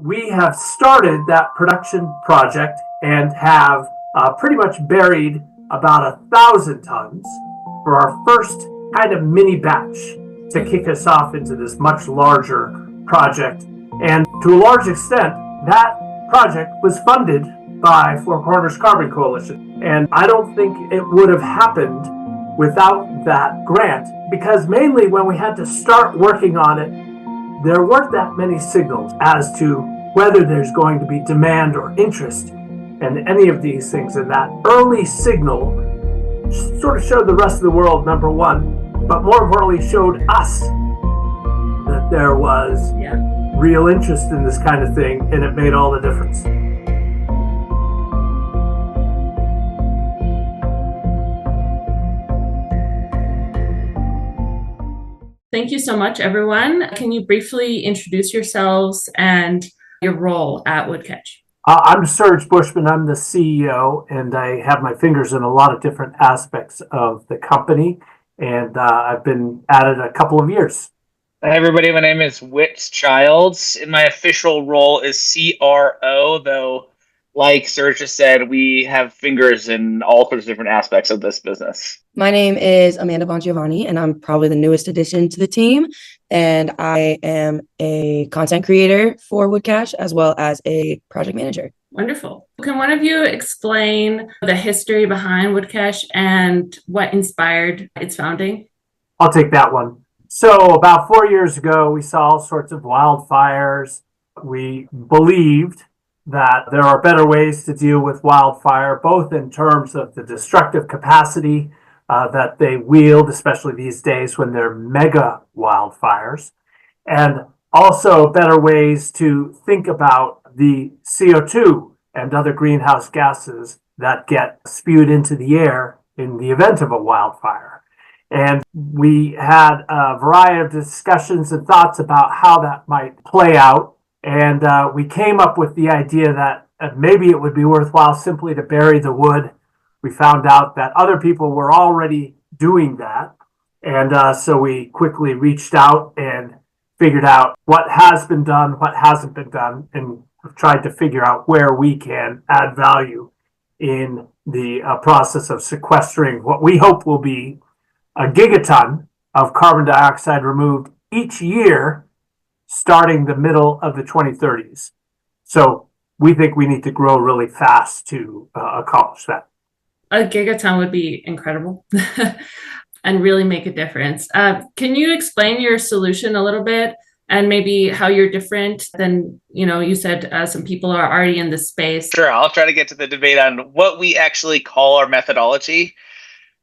we have started that production project and have pretty much buried about 1,000 tons for our first kind of mini batch to kick us off into this much larger project. And to a large extent, that project was funded by Four Corners Carbon Coalition. And I don't think it would have happened without that grant, because mainly when we had to start working on it, there weren't that many signals as to whether there's going to be demand or interest in any of these things. And that early signal sort of showed the rest of the world, number one, but more importantly showed us that there was real interest in this kind of thing, and it made all the difference. Thank you so much, everyone. Can you briefly introduce yourselves and your role at Woodcache? I'm Serge Bushman. I'm the CEO, and I have my fingers in a lot of different aspects of the company, and I've been at it a couple of years. Hi, everybody. My name is Wits Childs, and my official role is CRO, though, like Serge just said, we have fingers in all sorts of different aspects of this business. My name is Amanda Bongiovanni, and I'm probably the newest addition to the team. And I am a content creator for Woodcache as well as a project manager. Wonderful. Can one of you explain the history behind Woodcache and what inspired its founding? I'll take that one. So about 4 years ago, we saw all sorts of wildfires. We believed that there are better ways to deal with wildfire, both in terms of the destructive capacity that they wield, especially these days when they're mega wildfires, and also better ways to think about the CO2 and other greenhouse gases that get spewed into the air in the event of a wildfire. And we had a variety of discussions and thoughts about how that might play out. And we came up with the idea that maybe it would be worthwhile simply to bury the wood. We found out that other people were already doing that. And so we quickly reached out and figured out what has been done, what hasn't been done, and tried to figure out where we can add value in the process of sequestering what we hope will be a gigaton of carbon dioxide removed each year starting the middle of the 2030s. So we think we need to grow really fast to accomplish that. A gigaton would be incredible and really make a difference. Can you explain your solution a little bit and maybe how you're different than, you said some people are already in this space? Sure, I'll try to get to the debate on what we actually call our methodology.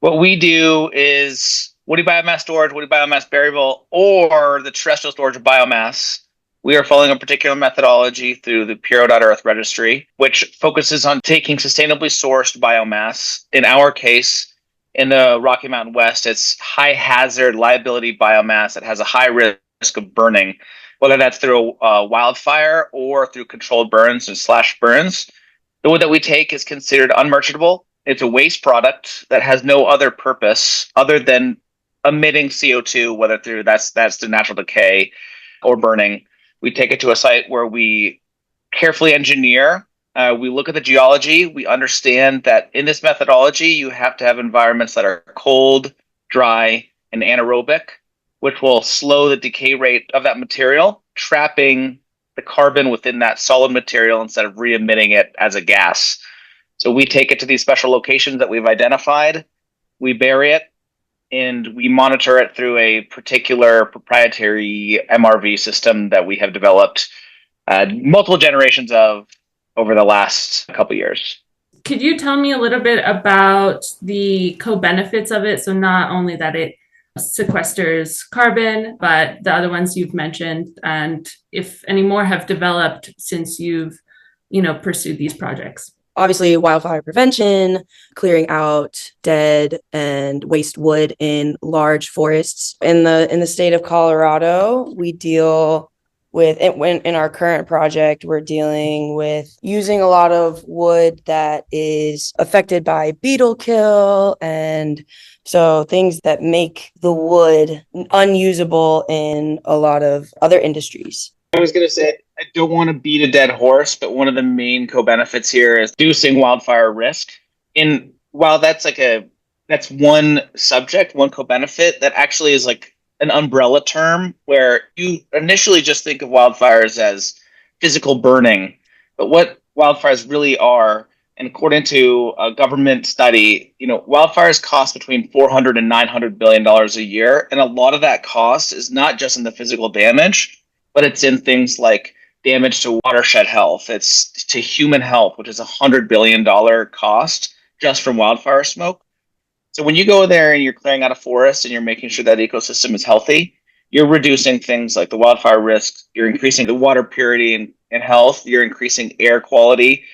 What we do is woody biomass storage, woody biomass burial, or the terrestrial storage of biomass. We are following a particular methodology through the Puro.Earth registry, which focuses on taking sustainably sourced biomass. In our case, in the Rocky Mountain West, it's high hazard liability biomass that has a high risk of burning, whether that's through a wildfire or through controlled burns and slash burns. The wood that we take is considered unmerchantable. It's a waste product that has no other purpose other than emitting CO2, whether through that's the natural decay or burning. We take it to a site where we carefully engineer. We look at the geology. We understand that in this methodology, you have to have environments that are cold, dry, and anaerobic, which will slow the decay rate of that material, trapping the carbon within that solid material instead of re-emitting it as a gas. So we take it to these special locations that we've identified. We bury it, and we monitor it through a particular proprietary MRV system that we have developed multiple generations of over the last couple of years. Could you tell me a little bit about the co-benefits of it? So not only that it sequesters carbon, but the other ones you've mentioned, and if any more have developed since you've, pursued these projects. Obviously, wildfire prevention, clearing out dead and waste wood in large forests. In the state of Colorado, we deal with, in our current project, we're dealing with using a lot of wood that is affected by beetle kill, and so things that make the wood unusable in a lot of other industries. I was going to say, I don't want to beat a dead horse, but one of the main co-benefits here is reducing wildfire risk. And while that's one subject, one co-benefit, that actually is like an umbrella term where you initially just think of wildfires as physical burning. But what wildfires really are, and according to a government study, wildfires cost between $400 and $900 billion a year. And a lot of that cost is not just in the physical damage, but it's in things like damage to watershed health. It's to human health, which is $100 billion cost just from wildfire smoke. So when you go there and you're clearing out a forest and you're making sure that ecosystem is healthy, you're reducing things like the wildfire risk, you're increasing the water purity and health, you're increasing air quality.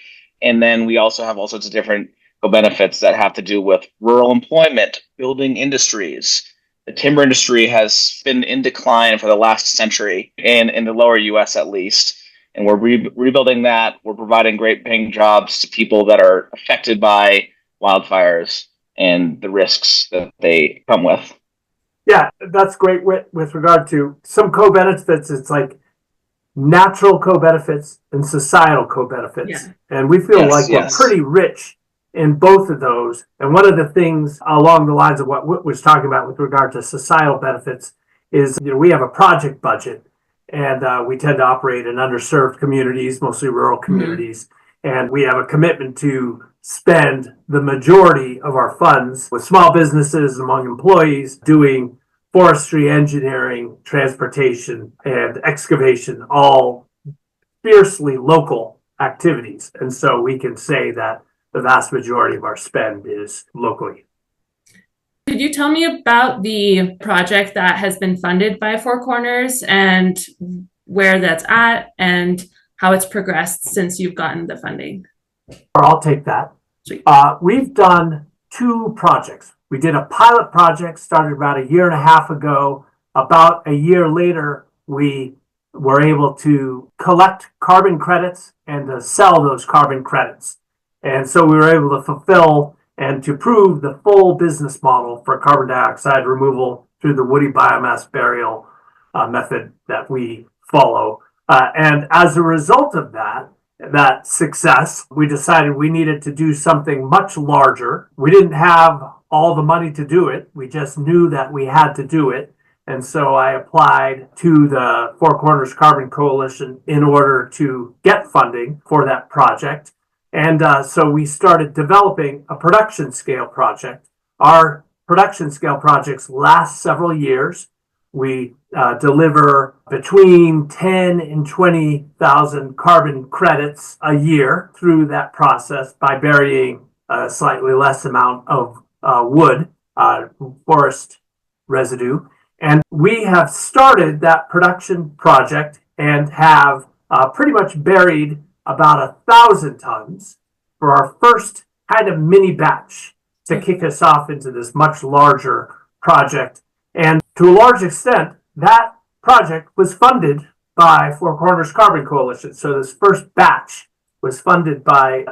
And then we also have all sorts of different benefits that have to do with rural employment, building industries. The timber industry has been in decline for the last century, in the lower US at least. And we're rebuilding that. We're providing great paying jobs to people that are affected by wildfires and the risks that they come with. Yeah, that's great with regard to some co-benefits. It's like natural co-benefits and societal co-benefits. Yeah. And we feel like we're pretty rich in both of those. And one of the things along the lines of what Whit was talking about with regard to societal benefits is, we have a project budget, and we tend to operate in underserved communities, mostly rural communities. And we have a commitment to spend the majority of our funds with small businesses, among employees, doing forestry, engineering, transportation, and excavation, all fiercely local activities. And so we can say that the vast majority of our spend is locally. Could you tell me about the project that has been funded by Four Corners and where that's at and how it's progressed since you've gotten the funding? Or I'll take that. Sweet. We've done 2 projects. We did a pilot project, started about a year and a half ago. About a year later, we were able to collect carbon credits and to sell those carbon credits. And so we were able to fulfill and to prove the full business model for carbon dioxide removal through the woody biomass burial method that we follow. And as a result of that success, we decided we needed to do something much larger. We didn't have all the money to do it. We just knew that we had to do it. And so I applied to the Four Corners Carbon Coalition in order to get funding for that project. And so we started developing a production scale project. Our production scale projects last several years. We deliver between 10 and 20,000 carbon credits a year through that process by burying a slightly less amount of wood, forest residue. And we have started that production project and have pretty much buried about 1,000 tons for our first kind of mini batch to kick us off into this much larger project. And to a large extent, that project was funded by Four Corners Carbon Coalition. So this first batch was funded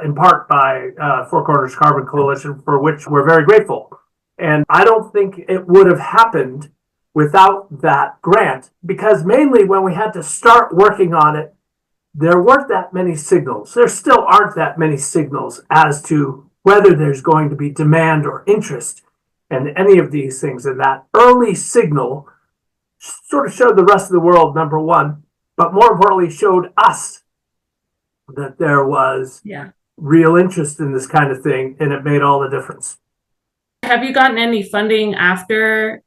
in part by Four Corners Carbon Coalition, for which we're very grateful. And I don't think it would have happened without that grant, because mainly when we had to start working on it, there weren't that many signals. There still aren't that many signals as to whether there's going to be demand or interest in any of these things. And that early signal sort of showed the rest of the world, number one, but more importantly, showed us that there was real interest in this kind of thing, and it made all the difference. Have you gotten any funding after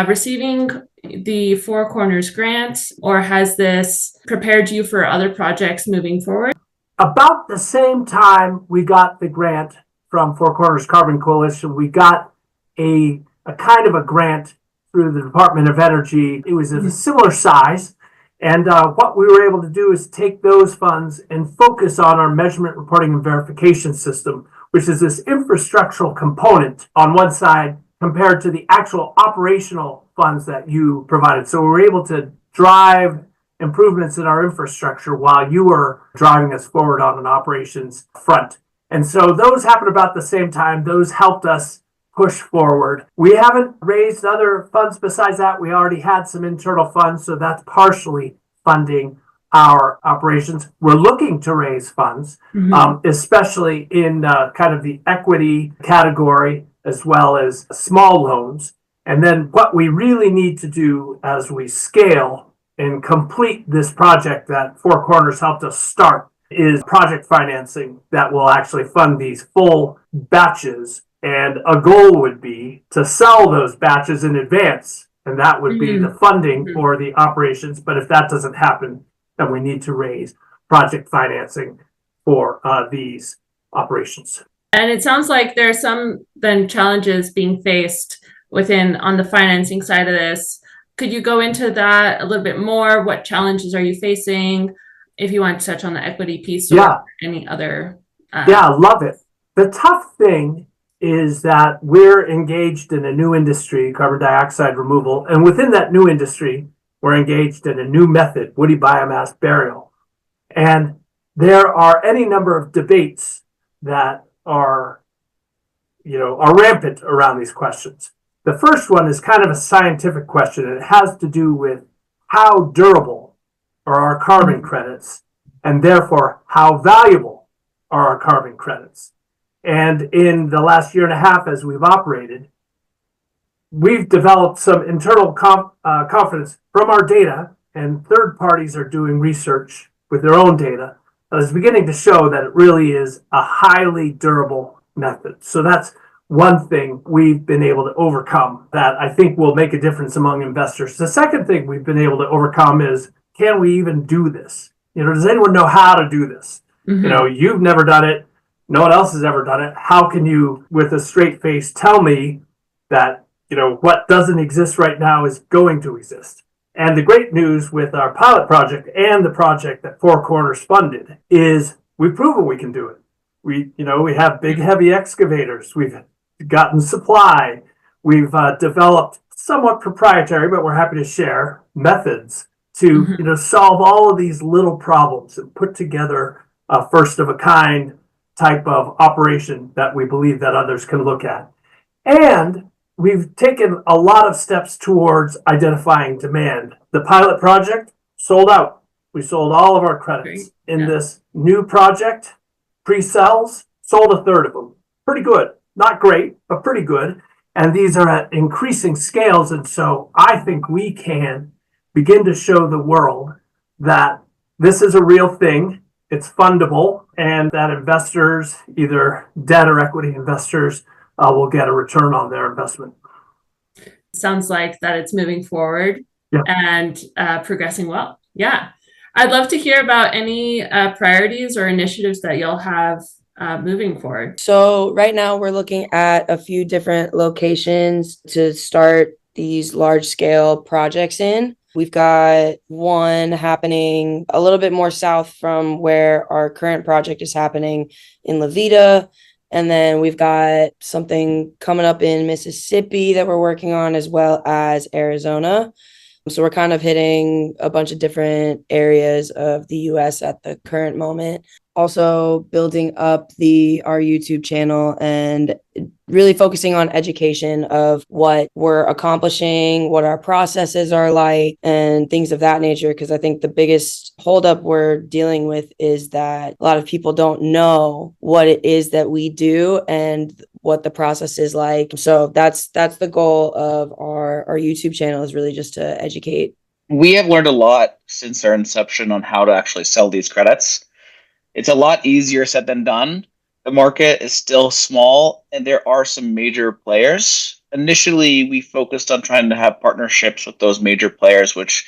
receiving the Four Corners grant, or has this prepared you for other projects moving forward? About the same time we got the grant from Four Corners Carbon Coalition, we got a kind of a grant through the Department of Energy. It was of a similar size. And what we were able to do is take those funds and focus on our measurement, reporting, and verification system, which is this infrastructural component on one side compared to the actual operational funds that you provided. So we were able to drive improvements in our infrastructure while you were driving us forward on an operations front. And so those happened about the same time. Those helped us push forward. We haven't raised other funds besides that. We already had some internal funds, so that's partially funding our operations. We're looking to raise funds, especially in kind of the equity category, as well as small loans. And then what we really need to do as we scale and complete this project that Four Corners helped us start is project financing that will actually fund these full batches. And a goal would be to sell those batches in advance. And that would be the funding for the operations. But if that doesn't happen, then we need to raise project financing for these operations. And it sounds like there are some then challenges being faced on the financing side of this. Could you go into that a little bit more? What challenges are you facing? If you want to touch on the equity piece or any other. Love it. The tough thing is that we're engaged in a new industry, carbon dioxide removal. And within that new industry, we're engaged in a new method, woody biomass burial. And there are any number of debates that are rampant around these questions. The first one is kind of a scientific question, and it has to do with how durable are our carbon credits, and therefore how valuable are our carbon credits. And in the last year and a half, as we've operated, we've developed some internal confidence from our data, and third parties are doing research with their own data that is beginning to show that it really is a highly durable method. So that's one thing we've been able to overcome that I think will make a difference among investors. The second thing we've been able to overcome is, can we even do this? Does anyone know how to do this? You've never done it. No one else has ever done it. How can you, with a straight face, tell me that, what doesn't exist right now is going to exist? And the great news with our pilot project and the project that Four Corners funded is we've proven we can do it. We have big, heavy excavators. We've gotten supply. We've developed somewhat proprietary, but we're happy to share methods to, solve all of these little problems and put together a first of a kind type of operation that we believe that others can look at. And we've taken a lot of steps towards identifying demand. The pilot project sold out. We sold all of our credits. In this new project, pre-sales, sold a third of them. Pretty good. Not great, but pretty good. And these are at increasing scales. And so I think we can begin to show the world that this is a real thing. It's fundable, and that investors, either debt or equity investors, will get a return on their investment. Sounds like that it's moving forward and progressing well. Yeah. I'd love to hear about any priorities or initiatives that you'll have moving forward. So right now we're looking at a few different locations to start these large scale projects in. We've got one happening a little bit more south from where our current project is happening in Levita. And then we've got something coming up in Mississippi that we're working on, as well as Arizona. So we're kind of hitting a bunch of different areas of the US at the current moment. Also building up our YouTube channel and really focusing on education of what we're accomplishing, what our processes are like, and things of that nature. Because I think the biggest holdup we're dealing with is that a lot of people don't know what it is that we do and what the process is like. So that's the goal of our YouTube channel, is really just to educate. We have learned a lot since our inception on how to actually sell these credits. It's a lot easier said than done. The market is still small, and there are some major players. Initially, we focused on trying to have partnerships with those major players, which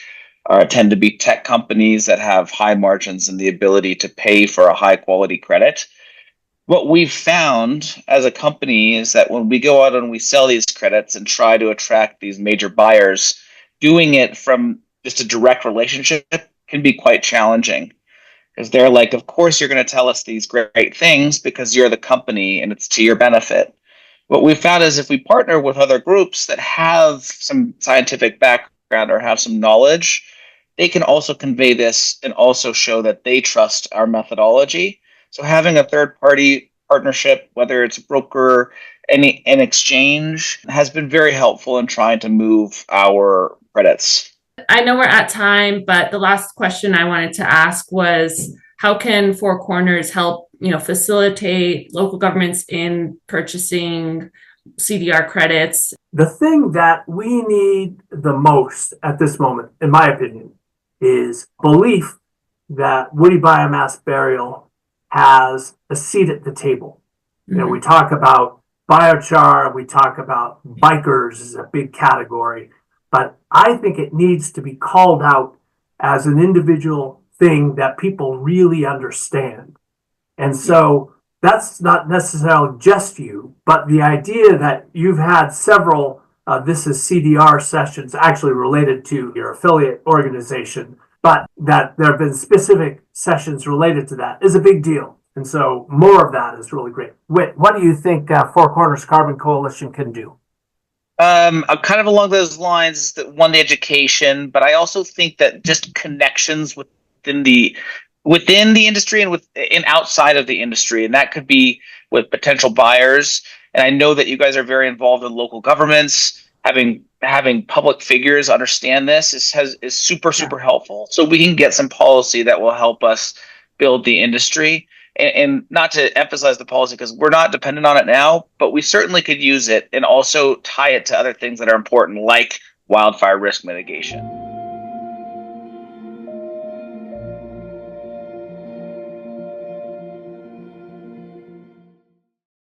tend to be tech companies that have high margins and the ability to pay for a high quality credit. What we've found as a company is that when we go out and we sell these credits and try to attract these major buyers, doing it from just a direct relationship can be quite challenging. Because they're like, of course, you're going to tell us these great things because you're the company and it's to your benefit. What we found is if we partner with other groups that have some scientific background or have some knowledge, they can also convey this and also show that they trust our methodology. So having a third party partnership, whether it's a broker, an exchange, has been very helpful in trying to move our credits. I know we're at time, but the last question I wanted to ask was, how can Four Corners help, facilitate local governments in purchasing CDR credits? The thing that we need the most at this moment, in my opinion, is belief that woody biomass burial has a seat at the table. We talk about biochar, we talk about bikers as a big category, but I think it needs to be called out as an individual thing that people really understand. And so that's not necessarily just you, but the idea that you've had several this is CDR sessions actually related to your affiliate organization, but that there have been specific sessions related to that is a big deal. And so more of that is really great. Whit, what do you think Four Corners Carbon Coalition can do? Kind of along those lines, that one, the education, but I also think that just connections within the industry and outside of the industry, and that could be with potential buyers. And I know that you guys are very involved in local governments. Having public figures understand this is super helpful. So we can get some policy that will help us build the industry. And not to emphasize the policy because we're not dependent on it now, but we certainly could use it and also tie it to other things that are important, like wildfire risk mitigation.